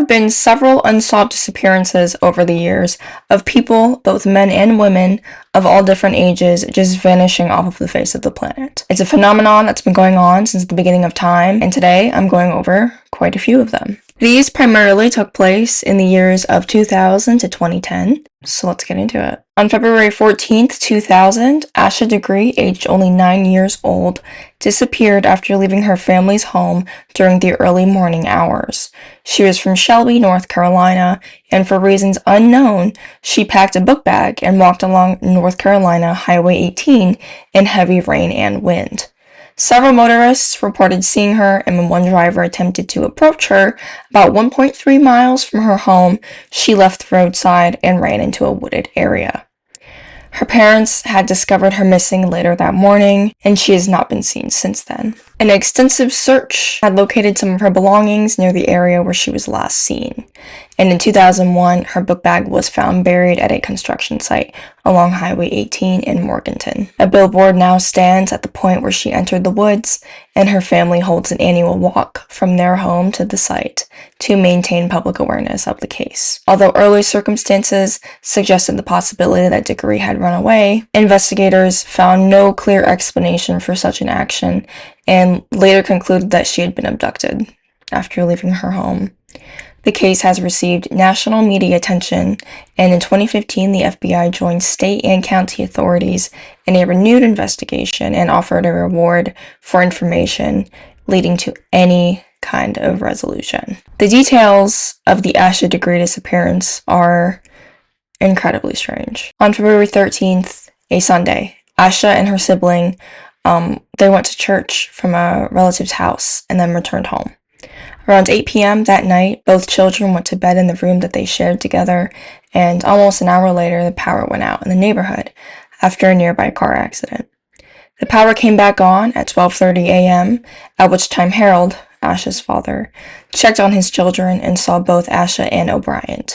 have been several unsolved disappearances over the years of people, both men and women, of all different ages, just vanishing off of the face of the planet. It's a phenomenon that's been going on since the beginning of time, and today I'm going over quite a few of them. These primarily took place in the years of 2000 to 2010, so let's get into it. On February 14th, 2000, Asha Degree, aged only 9 years old, disappeared after leaving her family's home during the early morning hours. She was from Shelby, North Carolina, and for reasons unknown, she packed a book bag and walked along North Carolina Highway 18 in heavy rain and wind. Several motorists reported seeing her, and when one driver attempted to approach her about 1.3 miles from her home, she left the roadside and ran into a wooded area. Her parents had discovered her missing later that morning, and she has not been seen since then. An extensive search had located some of her belongings near the area where she was last seen, and in 2001, her book bag was found buried at a construction site along Highway 18 in Morganton. A billboard now stands at the point where she entered the woods, and her family holds an annual walk from their home to the site to maintain public awareness of the case. Although early circumstances suggested the possibility that Degree had run away, investigators found no clear explanation for such an action and later concluded that she had been abducted after leaving her home. The case has received national media attention, and in 2015, the FBI joined state and county authorities in a renewed investigation and offered a reward for information leading to any kind of resolution. The details of the Asha Degree disappearance are incredibly strange. On February 13th, a Sunday, Asha and her sibling, they went to church from a relative's house and then returned home. Around 8 p.m. that night, both children went to bed in the room that they shared together, and almost an hour later, the power went out in the neighborhood after a nearby car accident. The power came back on at 12:30 a.m., at which time Harold, Asha's father, checked on his children and saw both Asha and O'Brien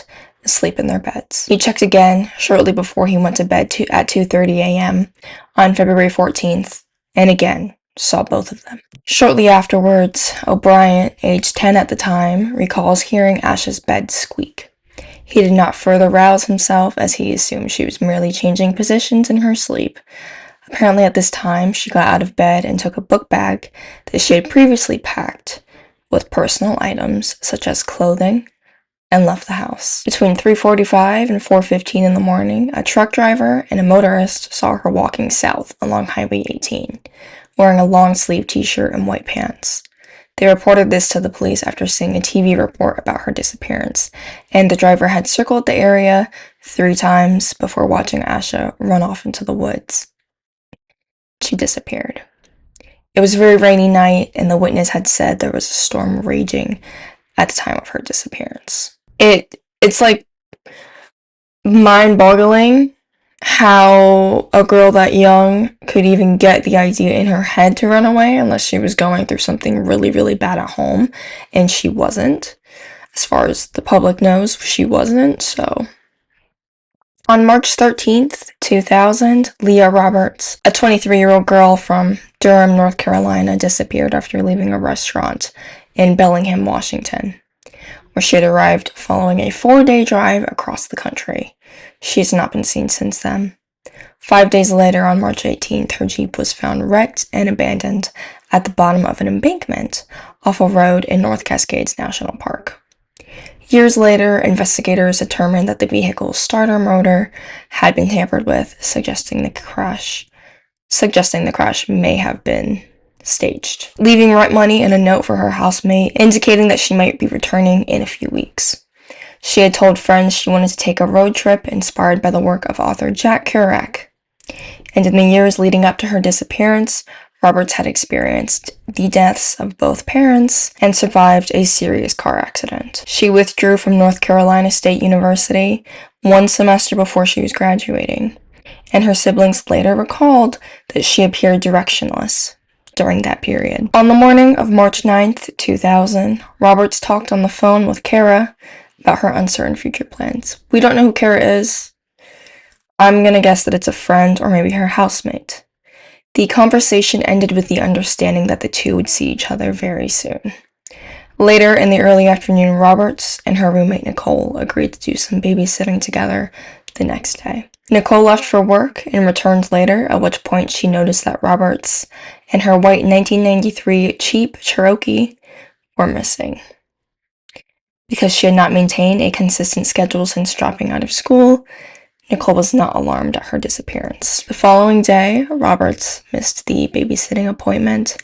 asleep in their beds. He checked again shortly before he went to bed at 2:30 a.m. on February 14th, and again saw both of them. Shortly afterwards, O'Brien, aged 10 at the time, recalls hearing Asha's bed squeak. He did not further rouse himself as he assumed she was merely changing positions in her sleep. Apparently at this time, she got out of bed and took a book bag that she had previously packed with personal items such as clothing and left the house. Between 3:45 and 4:15 in the morning, a truck driver and a motorist saw her walking south along Highway 18, wearing a long-sleeve t-shirt and white pants. They reported this to the police after seeing a TV report about her disappearance, and the driver had circled the area 3 times before watching Asha run off into the woods. She disappeared. It was a very rainy night, and the witness had said there was a storm raging at the time of her disappearance. It's like mind-boggling how a girl that young could even get the idea in her head to run away unless she was going through something really, really bad at home, and she wasn't. As far as the public knows, she wasn't, so. On March 13th, 2000, Leah Roberts, a 23-year-old girl from Durham, North Carolina, disappeared after leaving a restaurant in Bellingham, Washington, where she had arrived following a 4-day drive across the country. She has not been seen since then. 5 days later, on March 18th, her Jeep was found wrecked and abandoned at the bottom of an embankment off a road in North Cascades National Park. Years later, investigators determined that the vehicle's starter motor had been tampered with, suggesting the crash may have been staged, leaving rent money and a note for her housemate, indicating that she might be returning in a few weeks. She had told friends she wanted to take a road trip inspired by the work of author Jack Kerouac. And in the years leading up to her disappearance, Roberts had experienced the deaths of both parents and survived a serious car accident. She withdrew from North Carolina State University 1 semester before she was graduating, and her siblings later recalled that she appeared directionless during that period. On the morning of March 9th, 2000, Roberts talked on the phone with Kara about her uncertain future plans. We don't know who Kara is. I'm gonna guess that it's a friend or maybe her housemate. The conversation ended with the understanding that the two would see each other very soon. Later in the early afternoon, Roberts and her roommate Nicole agreed to do some babysitting together the next day. Nicole left for work and returned later, at which point she noticed that Roberts and her white 1993 cheap Cherokee were missing. Because she had not maintained a consistent schedule since dropping out of school, Nicole was not alarmed at her disappearance. The following day, Roberts missed the babysitting appointment,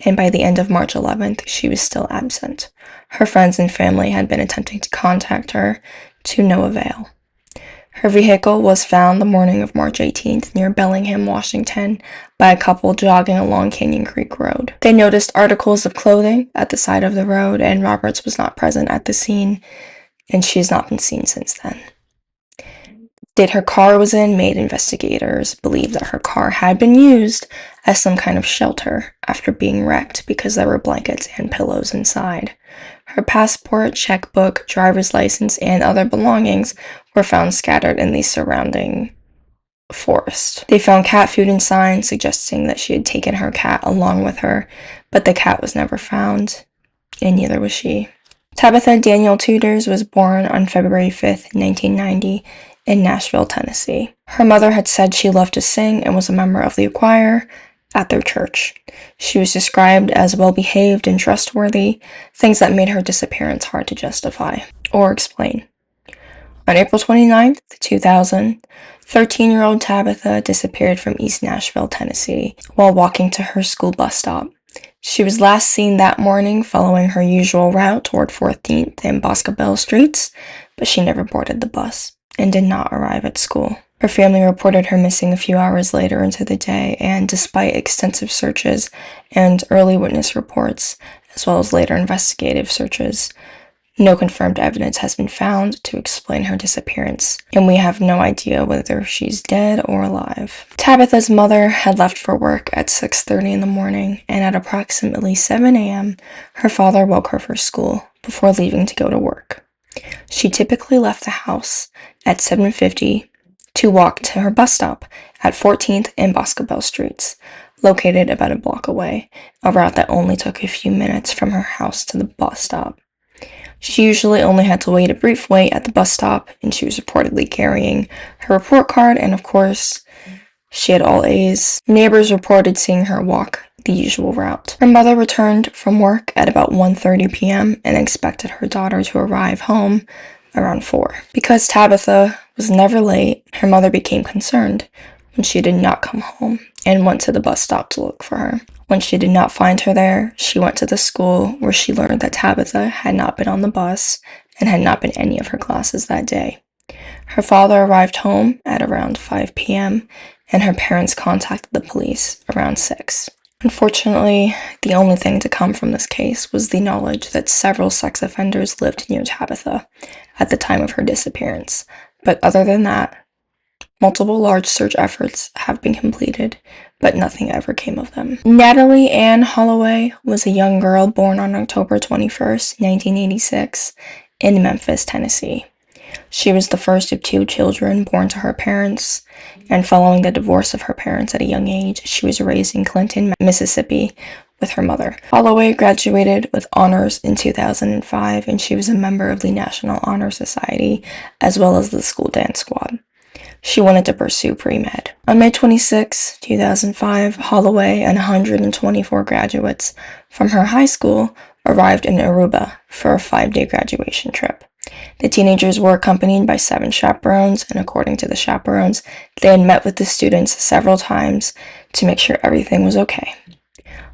and by the end of March 11th, she was still absent. Her friends and family had been attempting to contact her, to no avail. Her vehicle was found the morning of March 18th near Bellingham, Washington, by a couple jogging along Canyon Creek Road. They noticed articles of clothing at the side of the road, and Roberts was not present at the scene, and she has not been seen since then. The state her car was in made investigators believe that her car had been used as some kind of shelter after being wrecked because there were blankets and pillows inside. Her passport, checkbook, driver's license, and other belongings were found scattered in the surrounding forest. They found cat food and signs suggesting that she had taken her cat along with her, but the cat was never found, and neither was she. Tabitha Danielle Tudors was born on February 5th, 1990, in Nashville, Tennessee. Her mother had said she loved to sing and was a member of the choir at their church. She was described as well-behaved and trustworthy, things that made her disappearance hard to justify or explain. On April 29th, 2000, 13-year-old Tabitha disappeared from East Nashville, Tennessee, while walking to her school bus stop. She was last seen that morning following her usual route toward 14th and Boscobel Streets, but she never boarded the bus and did not arrive at school. Her family reported her missing a few hours later into the day, and despite extensive searches and early witness reports, as well as later investigative searches, no confirmed evidence has been found to explain her disappearance, and we have no idea whether she's dead or alive. Tabitha's mother had left for work at 6:30 in the morning, and at approximately 7 a.m., her father woke her for school before leaving to go to work. She typically left the house at 7:50 to walk to her bus stop at 14th and Boscobel Streets, located about a block away, a route that only took a few minutes from her house to the bus stop. She usually only had to wait a brief wait at the bus stop, and she was reportedly carrying her report card, and of course, she had all A's. Neighbors reported seeing her walk the usual route. Her mother returned from work at about 1:30 p.m. and expected her daughter to arrive home around 4. Because Tabitha was never late, her mother became concerned when she did not come home and went to the bus stop to look for her. When she did not find her there, she went to the school where she learned that Tabitha had not been on the bus and had not been in any of her classes that day. Her father arrived home at around 5 p.m., and her parents contacted the police around 6. Unfortunately, the only thing to come from this case was the knowledge that several sex offenders lived near Tabitha at the time of her disappearance. But other than that, multiple large search efforts have been completed, but nothing ever came of them. Natalee Ann Holloway was a young girl born on October 21st, 1986, in Memphis, Tennessee. She was the first of 2 children born to her parents, and following the divorce of her parents at a young age, she was raised in Clinton, Mississippi, with her mother. Holloway graduated with honors in 2005, and she was a member of the National Honor Society, as well as the school dance squad. She wanted to pursue pre-med. On May 26, 2005, Holloway and 124 graduates from her high school arrived in Aruba for a 5-day graduation trip. The teenagers were accompanied by 7 chaperones, and according to the chaperones, they had met with the students several times to make sure everything was okay.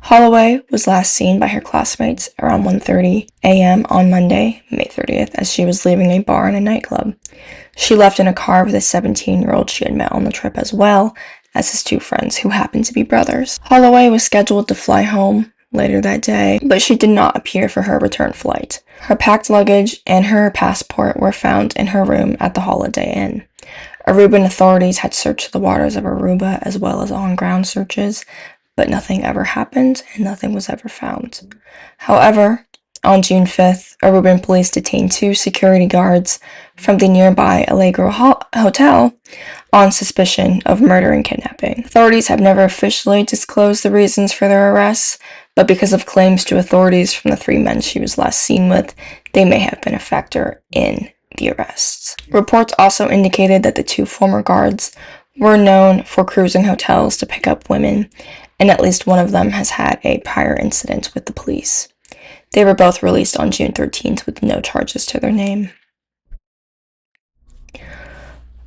Holloway was last seen by her classmates around 1:30 a.m. on Monday, May 30th, as she was leaving a bar and a nightclub. She left in a car with a 17-year-old she had met on the trip, as well as his 2 friends, who happened to be brothers. Holloway was scheduled to fly home later that day, but she did not appear for her return flight. Her packed luggage and her passport were found in her room at the Holiday Inn. Aruban authorities had searched the waters of Aruba as well as on-ground searches, but nothing ever happened and nothing was ever found. However, on June 5th, Aruban police detained 2 security guards from the nearby Allegro Hotel on suspicion of murder and kidnapping. Authorities have never officially disclosed the reasons for their arrests, but because of claims to authorities from the 3 men she was last seen with, they may have been a factor in the arrests. Reports also indicated that the 2 former guards were known for cruising hotels to pick up women, and at least one of them has had a prior incident with the police. They were both released on June 13th with no charges to their name.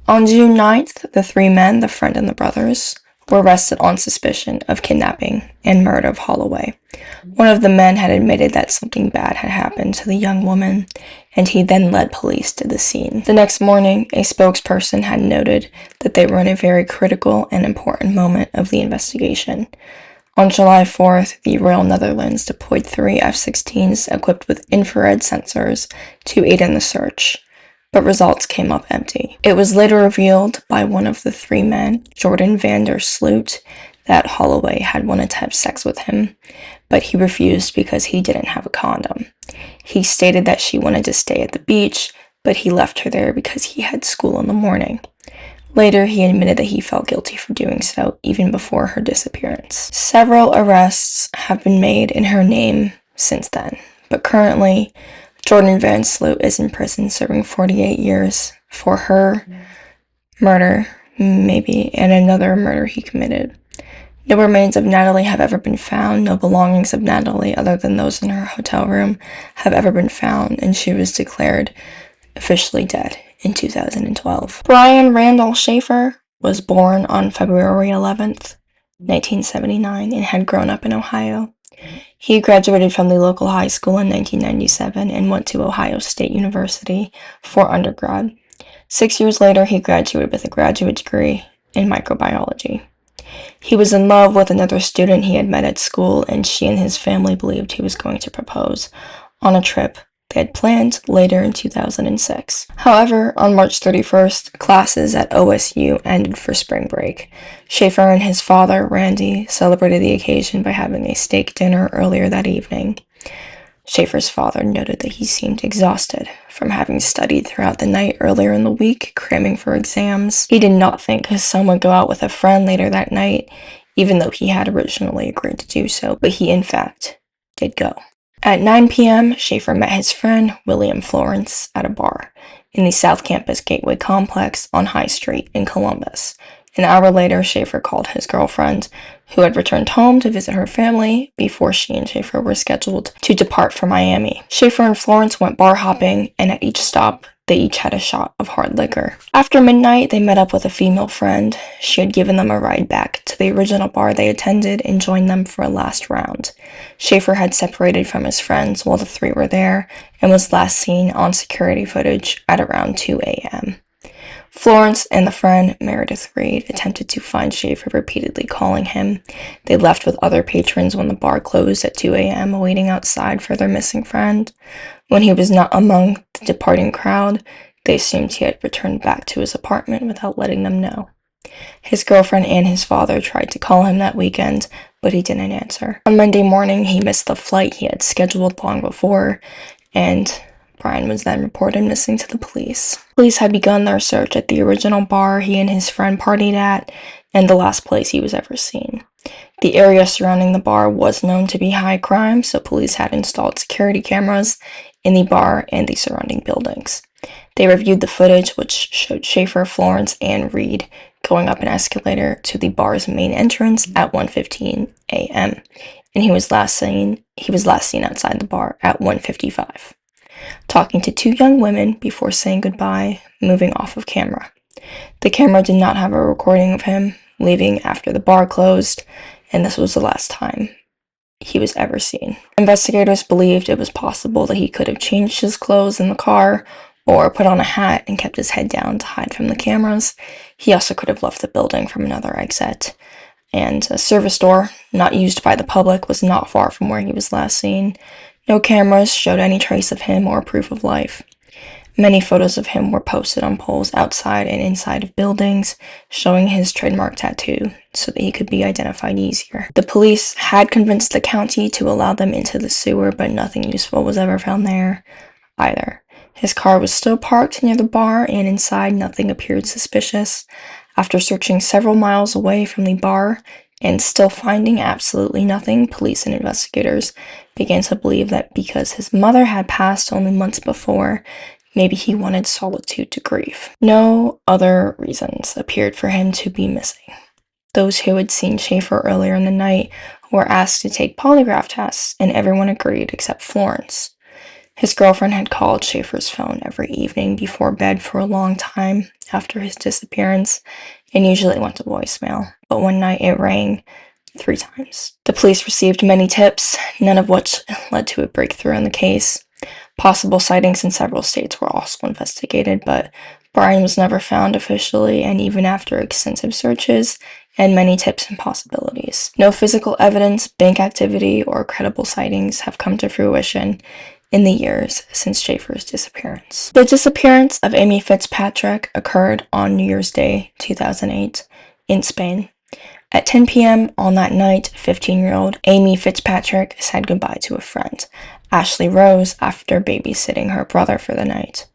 On June 9th, the 3 men, the friend and the brothers, were arrested on suspicion of kidnapping and murder of Holloway. One of the men had admitted that something bad had happened to the young woman, and he then led police to the scene. The next morning, a spokesperson had noted that they were in a very critical and important moment of the investigation. On July 4th, the Royal Netherlands deployed 3 F-16s equipped with infrared sensors to aid in the search, but results came up empty. It was later revealed by one of the 3 men, Jordan van der Sloot, that Holloway had wanted to have sex with him, but he refused because he didn't have a condom. He stated that she wanted to stay at the beach, but he left her there because he had school in the morning. Later, he admitted that he felt guilty for doing so, even before her disappearance. Several arrests have been made in her name since then, but currently, Jordan van Sloot is in prison serving 48 years for her murder, maybe, and another murder he committed. No remains of Natalee have ever been found. No belongings of Natalee, other than those in her hotel room, have ever been found, and she was declared officially dead in 2012. Brian Randall Schaefer was born on February 11th, 1979, and had grown up in Ohio. He graduated from the local high school in 1997 and went to Ohio State University for undergrad. 6 years later, he graduated with a graduate degree in microbiology. He was in love with another student he had met at school, and she and his family believed he was going to propose on a trip they had planned later in 2006. However, on March 31st, classes at OSU ended for spring break. Schaefer and his father, Randy, celebrated the occasion by having a steak dinner earlier that evening. Schaefer's father noted that he seemed exhausted from having studied throughout the night earlier in the week, cramming for exams. He did not think his son would go out with a friend later that night, even though he had originally agreed to do so, but he in fact did go. At 9 p.m., Schaefer met his friend, William Florence, at a bar in the South Campus Gateway Complex on High Street in Columbus. An hour later, Schaefer called his girlfriend, who had returned home to visit her family before she and Schaefer were scheduled to depart for Miami. Schaefer and Florence went bar hopping, and at each stop, they each had a shot of hard liquor. After midnight, they met up with a female friend. She had given them a ride back to the original bar they attended and joined them for a last round. Schaefer had separated from his friends while the 3 were there and was last seen on security footage at around 2 a.m. Florence and the friend, Meredith Reed, attempted to find Schaefer, repeatedly calling him. They left with other patrons when the bar closed at 2 a.m., waiting outside for their missing friend. When he was not among the departing crowd, they assumed he had returned back to his apartment without letting them know. His girlfriend and his father tried to call him that weekend, but he didn't answer. On Monday morning, he missed the flight he had scheduled long before, and Brian was then reported missing to the police. Police had begun their search at the original bar he and his friend partied at, and the last place he was ever seen. The area surrounding the bar was known to be high crime, so police had installed security cameras in the bar and the surrounding buildings. They reviewed the footage, which showed Schaefer, Florence, and Reed going up an escalator to the bar's main entrance at 1:15 a.m., and he was last seen outside the bar at 1:55. Talking to 2 young women before saying goodbye, moving off of camera. The camera did not have a recording of him leaving after the bar closed, and this was the last time he was ever seen. Investigators believed it was possible that he could have changed his clothes in the car or put on a hat and kept his head down to hide from the cameras. He also could have left the building from another exit. And a service store, not used by the public, was not far from where he was last seen. No cameras showed any trace of him or proof of life. Many photos of him were posted on poles outside and inside of buildings, showing his trademark tattoo so that he could be identified easier. The police had convinced the county to allow them into the sewer, but nothing useful was ever found there either. His car was still parked near the bar, and inside nothing appeared suspicious. After searching several miles away from the bar, And still finding absolutely nothing, police and investigators began to believe that because his mother had passed only months before, maybe he wanted solitude to grieve. No other reasons appeared for him to be missing. Those who had seen Schaefer earlier in the night were asked to take polygraph tests, and everyone agreed except Florence. His girlfriend had called Schaefer's phone every evening before bed for a long time after his disappearance, and usually went to voicemail. But one night it rang 3 times. The police received many tips, none of which led to a breakthrough in the case. Possible sightings in several states were also investigated, but Brian was never found officially, and even after extensive searches and many tips and possibilities, no physical evidence, bank activity, or credible sightings have come to fruition in the years since Schaefer's disappearance. The disappearance of Amy Fitzpatrick occurred on New Year's Day, 2008, in Spain. At 10 p.m. on that night, 15-year-old Amy Fitzpatrick said goodbye to a friend, Ashley Rose, after babysitting her brother for the night.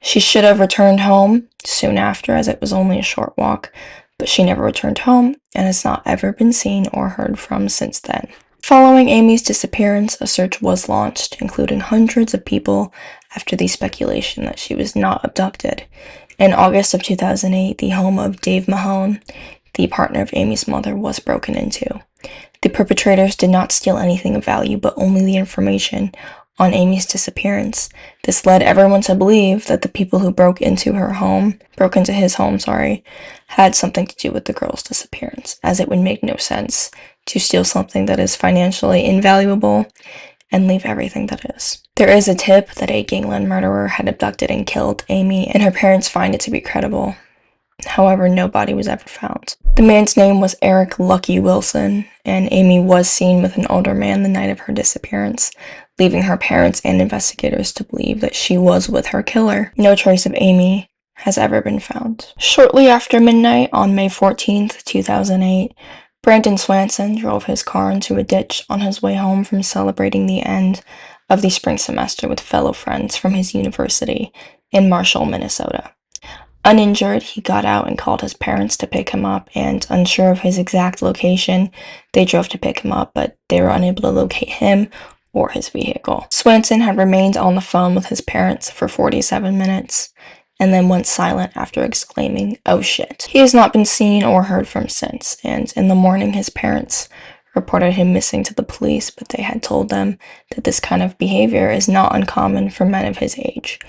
She should have returned home soon after, as it was only a short walk, but she never returned home and has not ever been seen or heard from since then. Following Amy's disappearance, a search was launched, including hundreds of people after the speculation that she was not abducted. In August of 2008, the home of Dave Mahone, the partner of Amy's mother, was broken into. The perpetrators did not steal anything of value, but only the information on Amy's disappearance. This led everyone to believe that the people who broke into his home, had something to do with the girl's disappearance, as it would make no sense to steal something that is financially invaluable and leave everything that is. There is a tip that a gangland murderer had abducted and killed Amy, and her parents find it to be credible. However, no body was ever found. The man's name was Eric Lucky Wilson, and Amy was seen with an older man the night of her disappearance, leaving her parents and investigators to believe that she was with her killer. No trace of Amy has ever been found. Shortly after midnight on May 14th, 2008, Brandon Swanson drove his car into a ditch on his way home from celebrating the end of the spring semester with fellow friends from his university in Marshall, Minnesota. Uninjured, he got out and called his parents to pick him up, and unsure of his exact location, they drove to pick him up, but they were unable to locate him or his vehicle. Swanson had remained on the phone with his parents for 47 minutes, and then went silent after exclaiming, "Oh shit." He has not been seen or heard from since, and in the morning his parents reported him missing to the police, but they had told them that this kind of behavior is not uncommon for men of his age.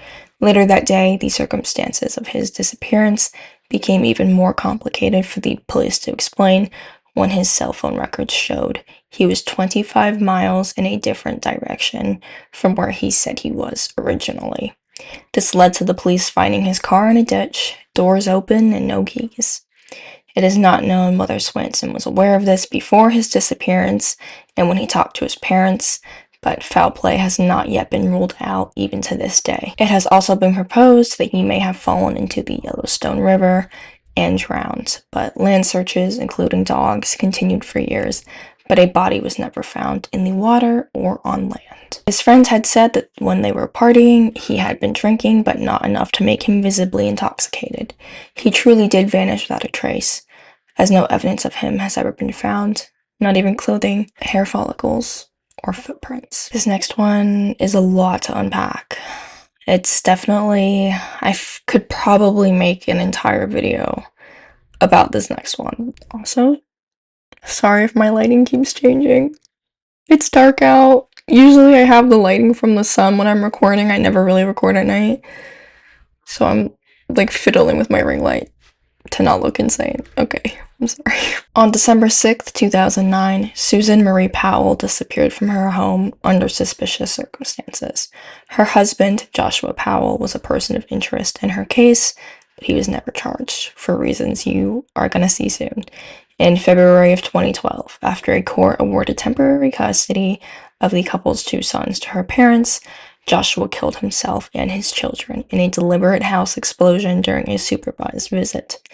Later that day, the circumstances of his disappearance became even more complicated for the police to explain when his cell phone records showed he was 25 miles in a different direction from where he said he was originally. This led to the police finding his car in a ditch, doors open, and no keys. It is not known whether Swanson was aware of this before his disappearance and when he talked to his parents, but foul play has not yet been ruled out even to this day. It has also been proposed that he may have fallen into the Yellowstone River and drowned, but land searches, including dogs, continued for years, but a body was never found in the water or on land. His friends had said that when they were partying, he had been drinking, but not enough to make him visibly intoxicated. He truly did vanish without a trace, as no evidence of him has ever been found, not even clothing, hair follicles, or footprints. This next one is a lot to unpack. It's definitely, could probably make an entire video about this next one. Also, sorry if my lighting keeps changing. It's dark out. Usually I have the lighting from the sun when I'm recording. I never really record at night. So I'm like fiddling with my ring light to not look insane. Okay, I'm sorry. On December 6th, 2009, Susan Marie Powell disappeared from her home under suspicious circumstances. Her husband, Joshua Powell, was a person of interest in her case, but he was never charged, for reasons you are going to see soon. In February of 2012, after a court awarded temporary custody of the couple's 2 sons to her parents, Joshua killed himself and his children in a deliberate house explosion during a supervised visit.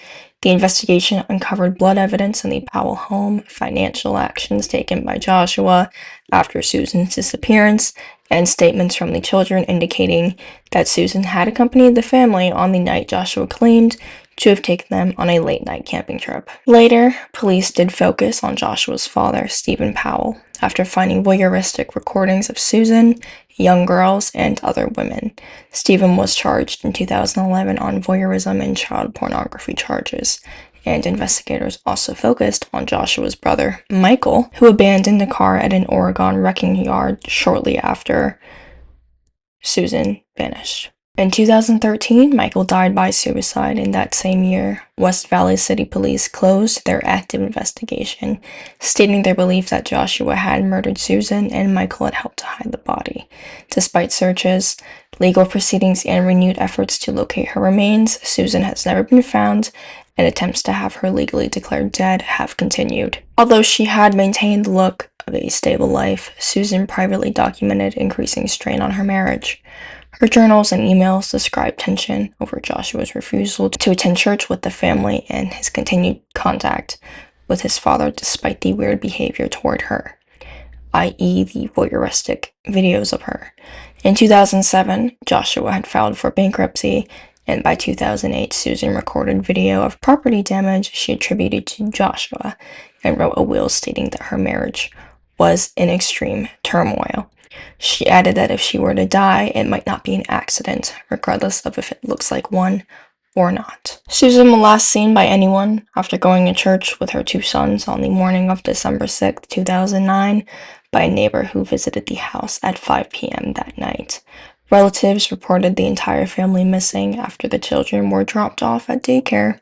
The investigation uncovered blood evidence in the Powell home, financial actions taken by Joshua after Susan's disappearance, and statements from the children indicating that Susan had accompanied the family on the night Joshua claimed to have taken them on a late-night camping trip. Later, police did focus on Joshua's father, Stephen Powell, after finding voyeuristic recordings of Susan, young girls, and other women. Stephen was charged in 2011 on voyeurism and child pornography charges, and investigators also focused on Joshua's brother, Michael, who abandoned a car at an Oregon wrecking yard shortly after Susan vanished. In 2013, Michael died by suicide. In that same year, West Valley City Police closed their active investigation, stating their belief that Joshua had murdered Susan and Michael had helped to hide the body. Despite searches, legal proceedings, and renewed efforts to locate her remains, Susan has never been found, and attempts to have her legally declared dead have continued. Although she had maintained the look of a stable life, Susan privately documented increasing strain on her marriage. Her journals and emails describe tension over Joshua's refusal to attend church with the family and his continued contact with his father despite the weird behavior toward her, i.e. the voyeuristic videos of her. In 2007, Joshua had filed for bankruptcy, and by 2008, Susan recorded video of property damage she attributed to Joshua and wrote a will stating that her marriage was in extreme turmoil. She added that if she were to die, it might not be an accident, regardless of if it looks like one or not. Susan was last seen by anyone after going to church with her two sons on the morning of December 6, 2009, by a neighbor who visited the house at 5 p.m. that night. Relatives reported the entire family missing after the children were dropped off at daycare,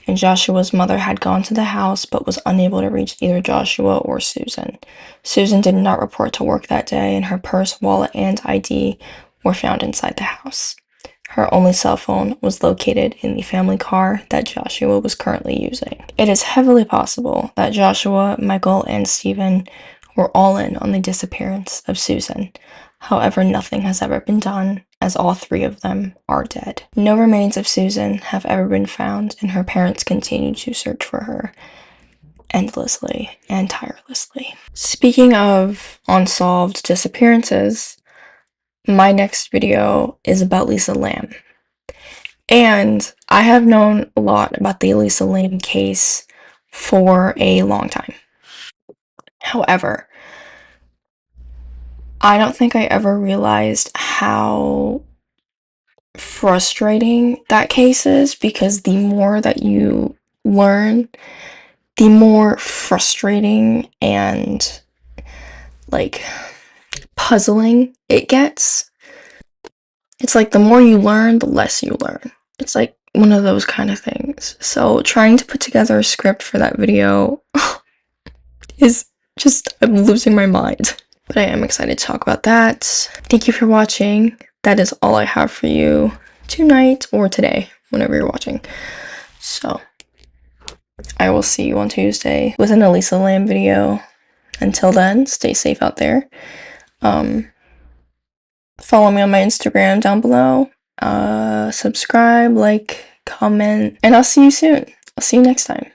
and Joshua's mother had gone to the house but was unable to reach either Joshua or Susan. Susan did not report to work that day, and her purse, wallet, and ID were found inside the house. Her only cell phone was located in the family car that Joshua was currently using. It is heavily possible that Joshua, Michael, and Stephen were all in on the disappearance of Susan. However, nothing has ever been done, as all three of them are dead. No remains of Susan have ever been found, and her parents continue to search for her endlessly and tirelessly. Speaking of unsolved disappearances, my next video is about Lisa Lam. And I have known a lot about the Lisa Lam case for a long time. However, I don't think I ever realized how frustrating that case is, because the more that you learn, the more frustrating and like puzzling it gets. It's like the more you learn, the less you learn. It's like one of those kind of things. So trying to put together a script for that video is just, I'm losing my mind. But I am excited to talk about that. Thank you for watching. That is all I have for you tonight or today, whenever you're watching. So I will see you on Tuesday with an Lisa Lam video. Until then, stay safe out there. Follow me on my Instagram down below. Subscribe, like, comment, and I'll see you soon. I'll see you next time.